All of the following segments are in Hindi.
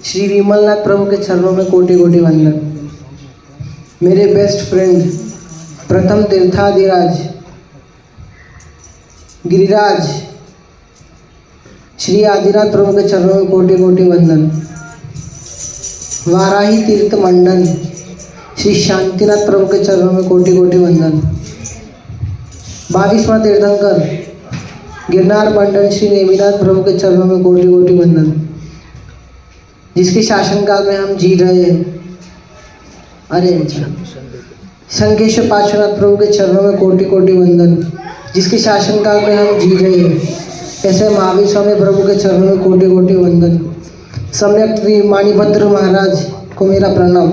श्री विमलनाथ प्रभु के चरणों में कोटि कोटि वंदन। मेरे बेस्ट फ्रेंड प्रथम तीर्थाधिराज गिरिराज श्री आदिनाथ प्रभु के चरणों में कोटि कोटि वंदन। वाराही तीर्थ मंडल श्री शांतिनाथ प्रभु के चरणों में कोटि कोटि वंदन। 22वां तीर्थंकर गिरनार मंडल श्री नेमिनाथ प्रभु के चरणों में कोटि कोटि वंदन। जिसके शासनकाल में हम जी रहे हैं, अरे शंखेश्वर पार्श्वनाथ प्रभु के चरणों में कोटि कोटि वंदन। जिसके शासनकाल में हम जी रहे हैं, ऐसे महावीर स्वामी प्रभु के चरणों में कोटि कोटि वंदन। सम्यक श्री माणिभद्र महाराज को मेरा प्रणाम।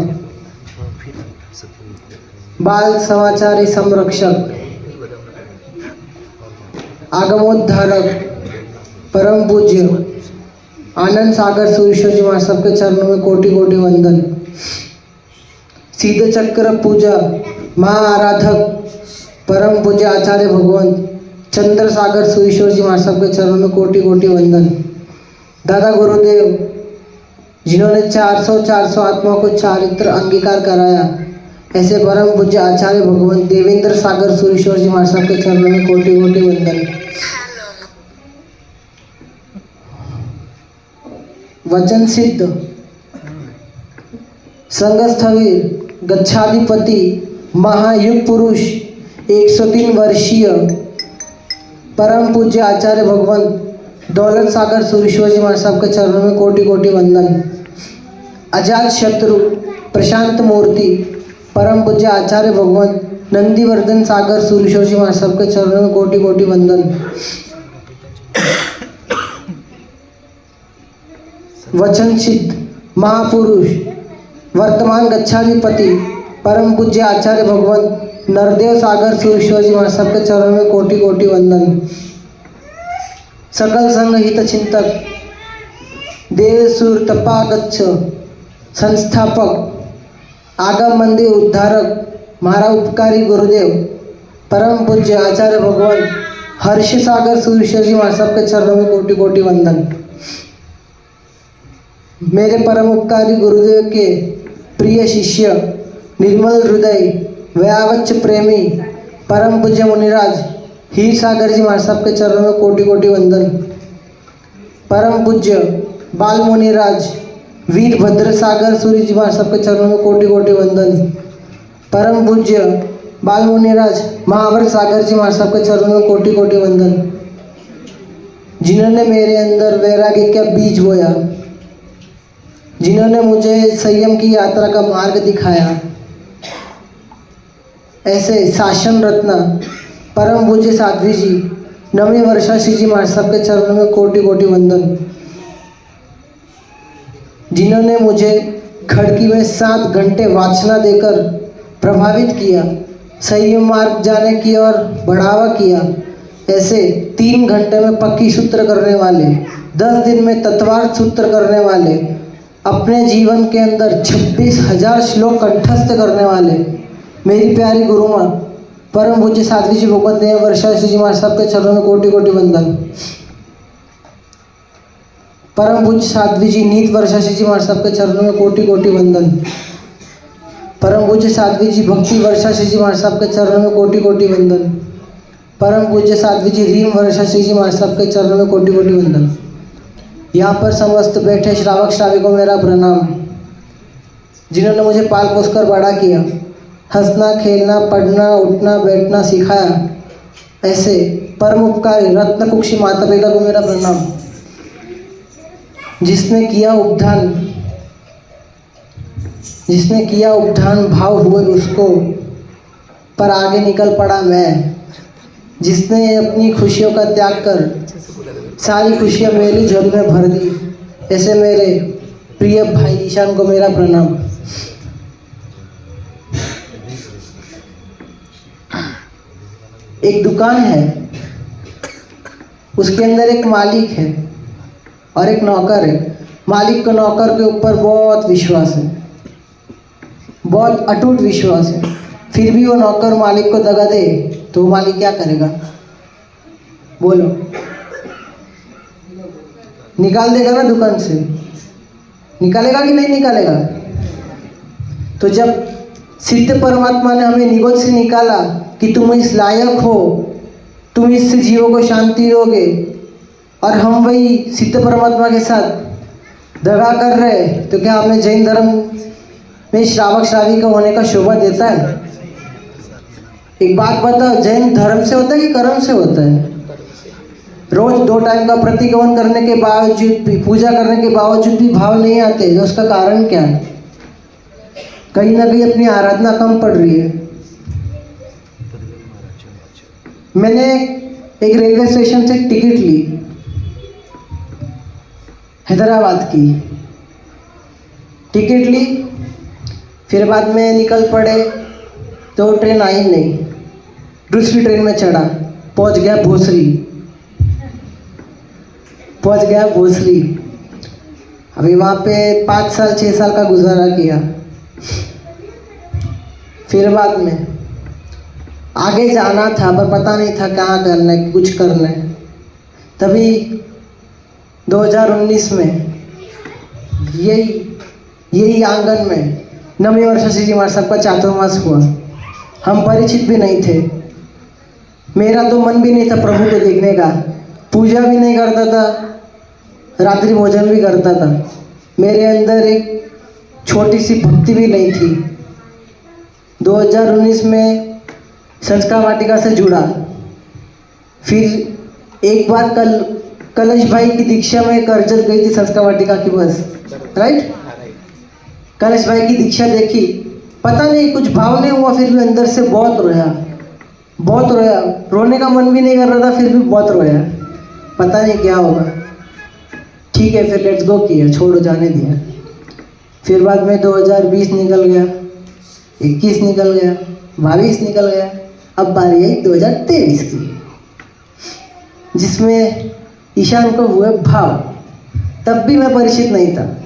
बाल समाचारी संरक्षक आगमोद्धारक परम पूज्य आनंद सागर सुरेश्वर जी महाराज सबके चरणों में कोटि कोटि वंदन। सीध चक्र पूजा महाआराधक परम पूज्य आचार्य भगवान चंद्र सागर सुरेश्वर जी महाराज सबके चरणों में कोटि कोटि वंदन। दादा गुरुदेव जिन्होंने 400 आत्माओं को चारित्र अंगीकार कराया, ऐसे परम पूज्य आचार्य भगवान देवेंद्र सागर सुरेश्वर जी महाराज सबके चरणों में कोटि कोटि वंदन। वचन सिद्ध संघस्थवीर गच्छाधिपति महायुग पुरुष 103 वर्षीय परम पूज्य आचार्य भगवान दौलत सागर सुरेश्वर जी महाराज सबके चरणों में कोटि कोटि वंदन। अजात शत्रु प्रशांत मूर्ति परम पूज्य आचार्य भगवान नंदीवर्धन सागर सुरेश्वर जी महाराज सबके चरणों में कोटि कोटि वंदन। वचन सिद्ध महापुरुष वर्तमान गच्छाधिपति परम पूज्य आचार्य भगवान नरदेव सागर सुरेश्वर जी महाराज सबके चरणों में कोटि कोटि वंदन। सकल संघ हित चिंतक देवसूर तपागच्छ संस्थापक आगम मंदिर उद्धारक महारा उपकारी गुरुदेव परम पूज्य आचार्य भगवान हर्ष सागर सुरेश्वर जी महाराज सबके चरणों में कोटि कोटि वंदन। मेरे परम उपकारी गुरुदेव के प्रिय शिष्य निर्मल हृदय व्यावच्च प्रेमी परम पूज्य मुनिराज हीर सागर जी महाराज सबके चरणों में कोटि कोटि वंदन। परम पूज्य बाल मुनिराज वीरभद्र सागर सूर्य जी महाराज सबके चरणों में कोटि कोटि वंदन। परम पूज्य बाल मुनिराज महावर सागर जी महाराज सबके चरणों में कोटि कोटि वंदन। जिन्होंने मेरे अंदर वैराग्य का बीज बोया, जिन्होंने मुझे संयम की यात्रा का मार्ग दिखाया, ऐसे शासन रत्न परम पूज्य साध्वी जी नवी वर्षा श्री जी महाराज सबके चरणों में कोटि कोटि वंदन। जिन्होंने मुझे खड़की में 7 घंटे वाचना देकर प्रभावित किया, सही मार्ग जाने की ओर बढ़ावा किया, ऐसे 3 घंटे में पक्की सूत्र करने वाले, 10 दिन में तत्वार्थ सूत्र करने वाले, अपने जीवन के अंदर 26,000 श्लोक कंठस्थ करने वाले मेरी प्यारी गुरु माँ परम पूज्य साध्वी जी भगवत देव वर्षा श्री जी महाराज सबके चरणों में कोटि कोटि वंदन। परम पूज्य साध्वी जी नीत वर्षा श्री जी महाराज सबके चरणों में कोटि कोटि वंदन। परम पूज्य साध्वी जी भक्ति वर्षा श्री जी महाराज सबके चरणों में कोटि कोटि वंदन। परम पूज्य साध्वी जी रीम वर्षा श्री जी महाराज सबके चरणों में कोटि कोटि वंदन। यहाँ पर समस्त बैठे श्रावक श्राविकों मेरा प्रणाम, जिन्होंने मुझे पाल पोस कर बड़ा किया, हंसना खेलना पढ़ना उठना बैठना सिखाया, ऐसे परम उपकारी रत्न कुक्षी माता पिता को मेरा प्रणाम। जिसने किया उपधान भाव हुए उसको, पर आगे निकल पड़ा मैं। जिसने अपनी खुशियों का त्याग कर सारी खुशियाँ मेरी झोली में भर दी, ऐसे मेरे प्रिय भाई ईशान को मेरा प्रणाम। एक दुकान है, उसके अंदर एक मालिक है और एक नौकर है। मालिक को नौकर के ऊपर बहुत विश्वास है, बहुत अटूट विश्वास है। फिर भी वो नौकर मालिक को दगा दे तो मालिक क्या करेगा? बोलो। निकाल देगा ना दुकान से, निकालेगा कि नहीं निकालेगा? तो जब सिद्ध परमात्मा ने हमें निगोद से निकाला कि तुम इस लायक हो, तुम इससे जीवों को शांति दोगे, और हम वही सिद्ध परमात्मा के साथ दगा कर रहे, तो क्या हमें जैन धर्म में श्रावक श्राविका होने का शोभा देता है? एक बात बताओ, जैन धर्म से होता है कि कर्म से होता है? रोज 2 टाइम का प्रतिक्रमण करने के बावजूद भी, पूजा करने के बावजूद भी भाव नहीं आते, उसका कारण क्या है? कहीं ना कहीं अपनी आराधना कम पड़ रही है। मैंने एक रेलवे स्टेशन से टिकट ली, हैदराबाद की टिकट ली, फिर बाद में निकल पड़े तो ट्रेन आई नहीं, दूसरी ट्रेन में चढ़ा, पहुंच गया भोसरी। अभी वहाँ पे 5 साल 6 साल का गुजारा किया। फिर बाद में आगे जाना था पर पता नहीं था कहाँ करना है, कुछ करना है। तभी 2019 में यही आंगन में नमी वर्षा जी महाराज सबका चातुर्मास हुआ। हम परिचित भी नहीं थे, मेरा तो मन भी नहीं था प्रभु को देखने का, पूजा भी नहीं करता था, रात्रि भोजन भी करता था, मेरे अंदर एक छोटी सी भक्ति भी नहीं थी। 2019 में संस्कार वाटिका से जुड़ा, फिर एक बार कलश भाई की दीक्षा में करजत गई थी संस्कार वाटिका की बस, राइट? कलश भाई की दीक्षा देखी, पता नहीं कुछ भाव नहीं हुआ, फिर भी अंदर से बहुत रोया, रोने का मन भी नहीं कर रहा था, फिर भी बहुत रोया, पता नहीं क्या होगा। ठीक है, फिर लेट्स गो किया, छोड़ो, जाने दिया। फिर बाद में 2020 निकल गया, 21 निकल गया, 22 निकल गया, अब बारी आई 2023 की, जिसमें ईशान को हुए भाव। तब भी मैं परिचित नहीं था,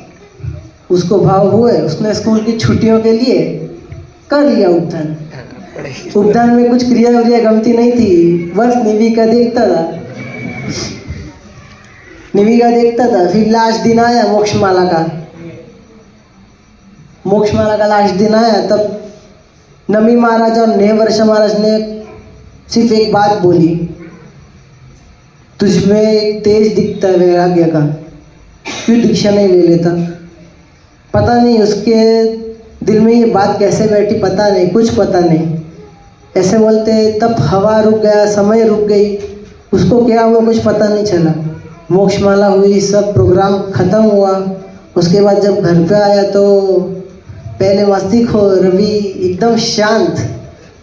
उसको भाव हुए, उसने स्कूल की छुट्टियों के लिए कर लिया उपदान में कुछ क्रिया गमती नहीं थी, बस निविका देखता था। फिर लास्ट दिन आया मोक्षमाला का लास्ट दिन आया, तब नमी महाराज और नेह वर्षा महाराज ने सिर्फ एक बात बोली, तुझमें एक तेज दिखता है वैराग्य का, क्यों दीक्षा नहीं ले लेता? पता नहीं उसके दिल में ये बात कैसे बैठी, पता नहीं, कुछ पता नहीं। ऐसे बोलते तब हवा रुक गया, समय रुक गई, उसको क्या हुआ कुछ पता नहीं चला। मोक्षमाला हुई, सब प्रोग्राम ख़त्म हुआ, उसके बाद जब घर पे आया तो पहले मस्तीखोर, रवि एकदम शांत,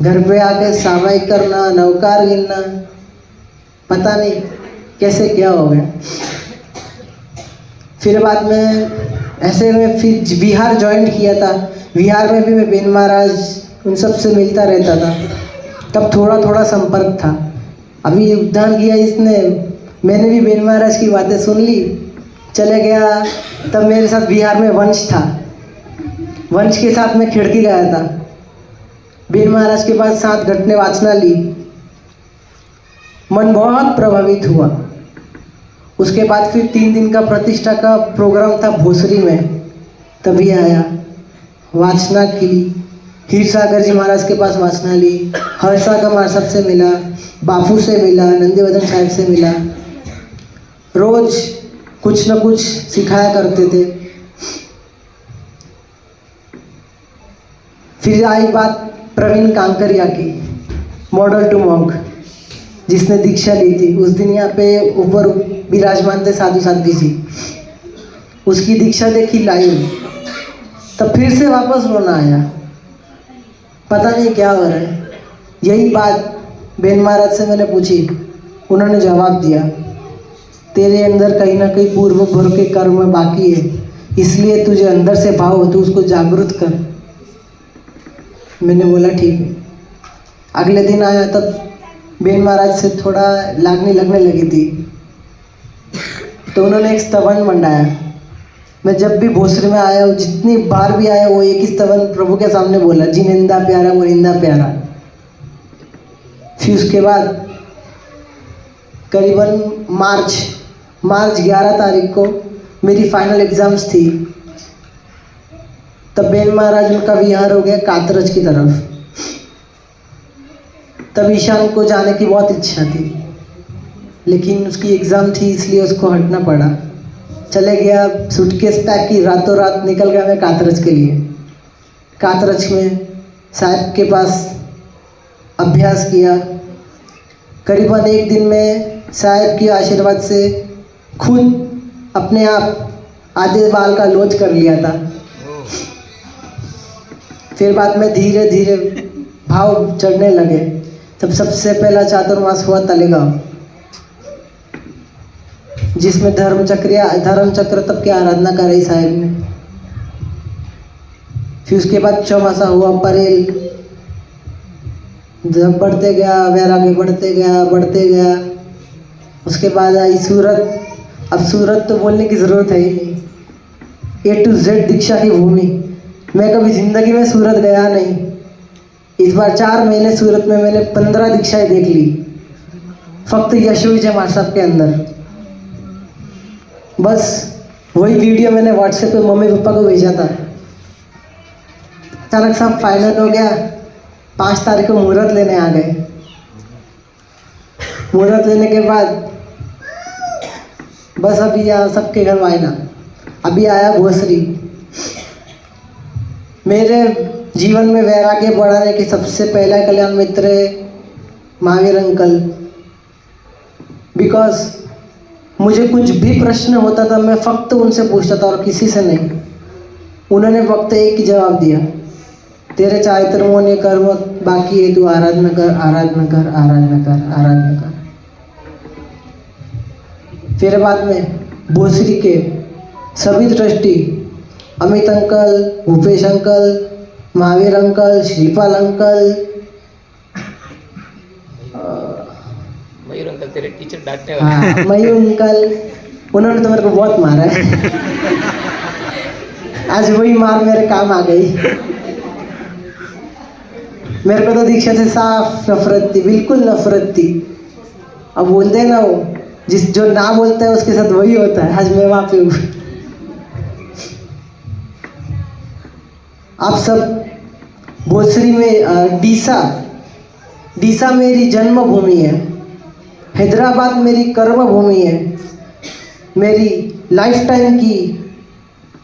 घर पे आके सामायिक करना, नवकार गिनना, पता नहीं कैसे क्या हो गया। फिर बाद में ऐसे में फिर बिहार ज्वाइन किया था, बिहार में भी मैं बेन महाराज उन सब से मिलता रहता था, तब थोड़ा संपर्क था। अभी उद्यान किया इसने, मैंने भी बेन महाराज की बातें सुन ली, चले गया। तब मेरे साथ बिहार में वंश था, वंश के साथ मैं खिड़की गया था, बेन महाराज के पास 7 घटने वाचना ली, मन बहुत प्रभावित हुआ। उसके बाद फिर 3 दिन का प्रतिष्ठा का प्रोग्राम था भोसरी में, तभी आया, वाचना की, हीरसागर जी महाराज के पास वाचना ली, हर्षसागर महाराज साहब से मिला, बापू से मिला, नंदीवर्धन साहब से मिला, रोज कुछ न कुछ सिखाया करते थे। फिर आई बात प्रवीण कांकरिया की, मॉडल टू मॉन्क, जिसने दीक्षा ली थी। उस दिन यहाँ पे ऊपर विराजमान थे साधु साध्वी जी, उसकी दीक्षा देखी लाइव, तब फिर से वापस रोना आया, पता नहीं क्या हो रहा है। यही बात बेन महाराज से मैंने पूछी, उन्होंने जवाब दिया, तेरे अंदर कहीं ना कहीं पूर्व भर के कर्म बाकी है, इसलिए तुझे अंदर से भाव हो, तू उसको जागृत कर। मैंने बोला ठीक है। अगले दिन आया, तब बेन महाराज से थोड़ा लगने लगी थी, तो उन्होंने एक स्तवन मंडाया। मैं जब भी भोसरी में आया हूँ, जितनी बार भी आया, वो एक ही स्तवन प्रभु के सामने बोला, जिनिंदा प्यारा मुनिंदा प्यारा। फिर उसके बाद करीबन मार्च मार्च 11 तारीख को मेरी फाइनल एग्ज़ाम्स थी। तब बेन महाराज उनका विहार हो गया कातरज की तरफ। तब ईशान को जाने की बहुत इच्छा थी, लेकिन उसकी एग्ज़ाम थी इसलिए उसको हटना पड़ा। चले गया, सूटकेस पैक की, रातों रात निकल गया मैं कातरज के लिए। कातरज में साहब के पास अभ्यास किया। करीबन एक दिन में साहब के आशीर्वाद से खुद अपने आप आधे बाल का लोच कर लिया था। फिर बाद में धीरे धीरे भाव चढ़ने लगे। तब सबसे पहला चातुर्मास हुआ तलेगांव, जिसमें धर्म चक्र तब की आराधना कराई साहब ने। फिर उसके बाद चौमासा हुआ परेल। जब बढ़ते गया वैराग्य, बढ़ते गया। उसके बाद आई सूरत। अब सूरत तो बोलने की ज़रूरत है ही नहीं, A to Z दीक्षा की भूमि। मैं कभी ज़िंदगी में सूरत गया नहीं। इस बार 4 महीने सूरत में मैंने 15 दीक्षाएं देख ली, फक्त यश विजय महाराज के अंदर। बस वही वीडियो मैंने व्हाट्सएप पे मम्मी पापा को भेजा था। अचानक सब फाइनल हो गया। 5 तारीख को मुहूर्त लेने आ गए। मुहूर्त लेने के बाद बस अभी यहाँ सबके घर वायना। अभी आया भोसरी। मेरे जीवन में वैराग्य बढ़ाने की सबसे पहला कल्याण मित्र है महावीर अंकल। बिकॉज मुझे कुछ भी प्रश्न होता था मैं फक्त उनसे पूछता था और किसी से नहीं। उन्होंने वक्त एक ही जवाब दिया, तेरे चारित्र मोहन ये कर्म बाकी है, तू आराधना कर, आराधना कर, आराधना कर, आराधना कर। फिर बाद में भोसरी के सभी trustee, Amit uncle, Bhupesh uncle, Mahavir uncle, Shripal uncle, Mayur uncle तेरे टीचर डांटने वाले। हाँ मयूर अंकल, उन्होंने तो मेरे को बहुत मारा है। आज वही मार मेरे काम आ गई। मेरे को तो दीक्षा से साफ नफरत थी, बिल्कुल नफरत थी। अब बोलते हैं ना वो जो ना बोलता है उसके साथ वही होता है। आज मैं वहाँ पे हूँ। आप सब भोसरी में डीसा मेरी जन्मभूमि है, हैदराबाद मेरी कर्म भूमि है, मेरी लाइफ टाइम की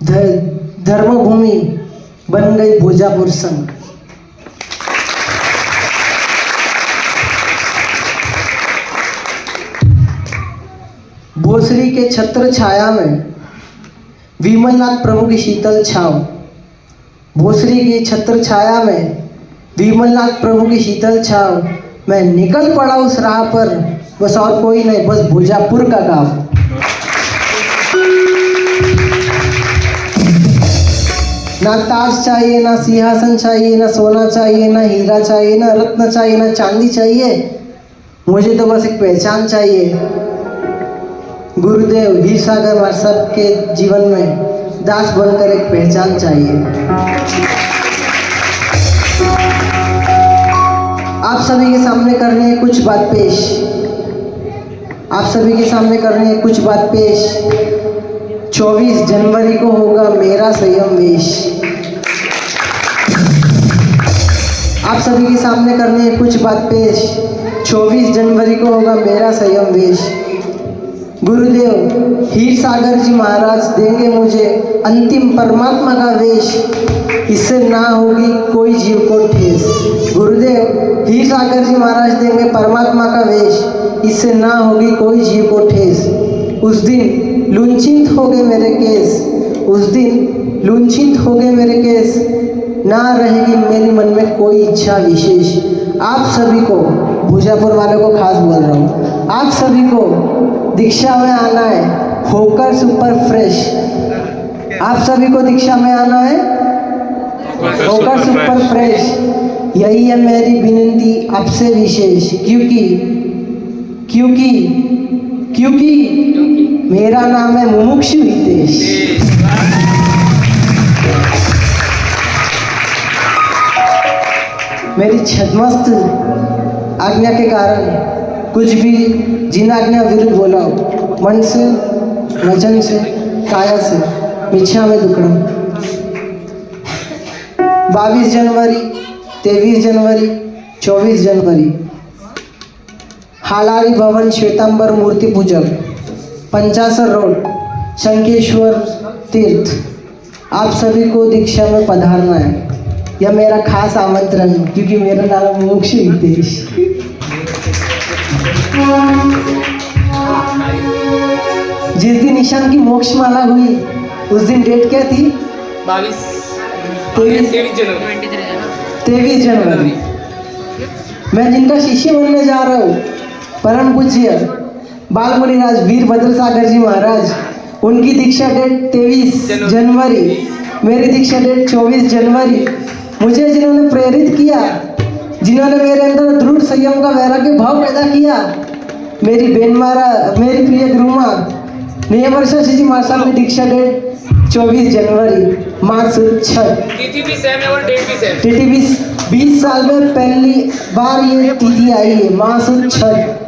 धर्म भूमि बन गई भोजापुर संघ। भोसरी के छत्र छाया में विमलनाथ प्रभु की शीतल छाव। भोसरी की छत्र छाया में विमलनाथ प्रभु की शीतल छाव। मैं निकल पड़ा उस राह पर, बस और कोई नहीं, बस भोजापुर का गाँव। ना ताज चाहिए, ना सिंहासन चाहिए, ना सोना चाहिए, ना हीरा चाहिए, ना रत्न चाहिए, ना चांदी चाहिए। मुझे तो बस एक पहचान चाहिए। गुरुदेव हीर सागर महाराज के जीवन में दास बनकर एक पहचान चाहिए। आप सभी के सामने करने हैं कुछ बात पेश। आप सभी के सामने करने हैं कुछ बात पेश। 24 जनवरी को होगा मेरा संयम वेश। आप सभी के सामने करने हैं कुछ बात पेश। 24 जनवरी को होगा मेरा संयम वेश। गुरुदेव हीर सागर जी महाराज देंगे मुझे अंतिम परमात्मा का वेश। इससे ना होगी कोई जीव को ठेस। गुरुदेव हीर सागर जी महाराज देंगे परमात्मा का वेश। इससे ना होगी कोई जीव को ठेस। उस दिन लुंचित हो गए मेरे केस। उस दिन लुंचित हो गए मेरे केस। ना रहेगी मेरे मन में कोई इच्छा विशेष। आप सभी को, भोजापुर वालों को खास बोल रहा हूँ, आप सभी को दीक्षा में आना है होकर सुपर फ्रेश। आप सभी को दीक्षा में आना है होकर सुपर फ्रेश। यही है मेरी विनती आपसे विशेष। क्योंकि मेरा नाम है मुमुक्षु हितेश। मेरी छदमस्त आज्ञा के कारण कुछ भी जिन आज्ञा विरुद्ध बोला हो मन से, वचन से, काया से मिच्छामि दुक्कडम। 22 जनवरी, 23 जनवरी, 24 जनवरी हालारी भवन श्वेतांबर मूर्ति पूजक, पंचासर रोड, शंकेश्वर तीर्थ। आप सभी को दीक्षा में पधारना है। यह मेरा खास आमंत्रण है, क्योंकि मेरा नाम मोक्ष हितेश। जिस दिन ईशान की मोक्ष माला हुई उस दिन डेट क्या थी? 23 जनवरी। मैं जिनका शिष्य बनने जा रहा हूँ, परम पूज्य बाल मुनिराज वीरभद्र सागर जी महाराज, उनकी दीक्षा डेट 23 जनवरी, मेरी दीक्षा डेट 24 जनवरी। मुझे जिन्होंने प्रेरित किया, जिन्होंने मेरे अंदर दृढ़ संयम का वैराग्य भाव पैदा किया, मेरी मेरी प्रिय गुरु माँ नियमर्षा जी महाराज की दीक्षा डेट 24 जनवरी, माँ सुद छठ। तिथि भी सेम है और डेट भी सेम। तिथि 20 साल में पहली बार ये तिथि आई है, माँ सुद छठ।